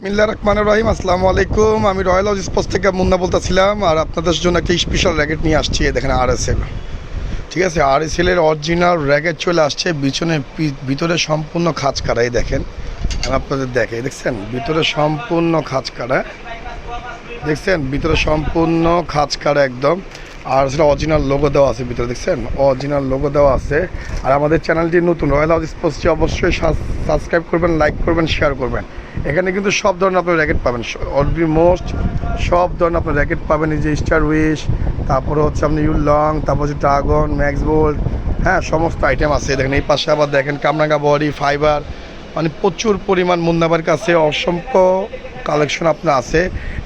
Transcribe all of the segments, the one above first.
বিসমিল্লাহির রহমানির রহিম। আসসালামু আলাইকুম। আমি রয়্যাল হাউস স্পোর্টস থেকে মুন্না বলতেছিলাম, আর আপনাদের জন্য একটা স্পেশাল র্যাকেট নিয়ে আসছি। দেখেন RSL, ঠিক আছে, RSL এর অরিজিনাল র্যাকেট চলে আসছে। ভিতরে সম্পূর্ণ খাঁজ কাটা, এই দেখেন, আমি আপনাদের দেখে দেখছেন ভিতরে সম্পূর্ণ খাঁজ কাটা, দেখছেন ভিতরে সম্পূর্ণ খাঁজ কাটা একদম। আর সেটা অরিজিনাল লোগো দেওয়া আছে ভিতরে, দেখছেন অরিজিনাল লোগো দেওয়া আছে। আর আমাদের চ্যানেলটি নতুন, রয়্যাল হাউস স্পোর্টসটি অবশ্যই সাবস্ক্রাইব করবেন, লাইক করবেন, শেয়ার করবেন। এখানে কিন্তু সব ধরনের আপনার র্যাকেট পাবেন, অলমোস্ট সব ধরনের আপনার র্যাকেট পাবেন। এই যে স্টার উইশ, তারপরে হচ্ছে আপনি ইউ লং, তারপর হচ্ছে ড্রাগন, ম্যাক্স বোল্ট, হ্যাঁ সমস্ত আইটেম আছে। দেখেন এই পাশে আবার দেখেন কামরাঙ্গা বডি, ফাইবার, মানে প্রচুর পরিমাণ মুন্নাবার কাছে অসংখ্য কালেকশন আপনার আছে।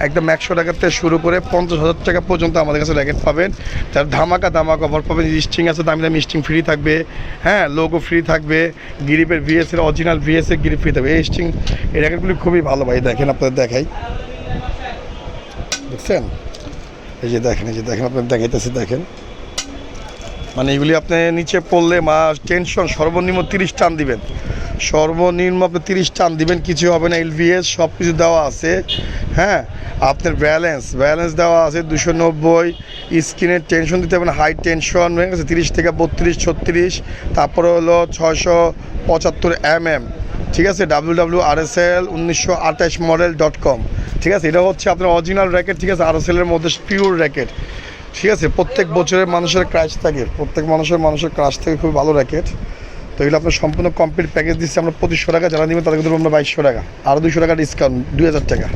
একদম 100 টাকা থেকে শুরু করে 50,000 টাকা পর্যন্ত আমাদের কাছে র্যাকেট পাবেন। তার ধামাকা অফার পাবেন। স্ট্রিং আছে, দামি দামি স্ট্রিং ফ্রি থাকবে, হ্যাঁ লোগো ফ্রি থাকবে, গ্রিপের ভিএসের অরিজিনাল ভিএসের গ্রিপ ফ্রি থাকবে। এই স্ট্রিং, এই র্যাকেটগুলি খুবই ভালো ভাই। দেখেন আপনাদের দেখাই, দেখছেন এই যে দেখেন, এই যে দেখেন আপনাদের দেখাইতেছে, দেখেন মানে এগুলি আপনি নিচে পড়লে টেনশন সর্বনিম্ন 30 টান দিবেন, সর্বনিম্ন আপনি 30 টান দিবেন, কিছু হবে না। LVS সব কিছু দেওয়া আছে, হ্যাঁ আপনার ব্যালেন্স দেওয়া আছে 290। স্ক্রিনের টেনশন দিতে হবে না, হাই টেনশন হয়ে গেছে 30 থেকে 32, 36, তারপরে হলো 675 mm, ঠিক আছে, www.rsl 1928 model.com, ঠিক আছে। এটা হচ্ছে আপনার অরিজিনাল র্যাকেট, ঠিক আছে, RSL এর মধ্যে পিওর র্যাকেট, ঠিক আছে। প্রত্যেক বছরের মানুষের ক্রাশ থাকে, প্রত্যেক মানুষের ক্রাশ থাকে, খুব ভালো র্যাকেট। তো এগুলো আপনার সম্পূর্ণ কমপ্লিট প্যাকেজ দিচ্ছি আমরা 2500 টাকা, যারা নেবেন তাদের কিন্তু আমরা 2200 টাকা, আরও 200 টাকা ডিসকাউন্ট, 2000 টাকা,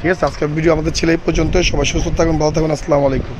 ঠিক আছে। আজকের ভিডিও আমাদের ছেলে এই পর্যন্ত। সবাই সুস্থ থাকুন, ভালো থাকুন, আসসালামু আলাইকুম।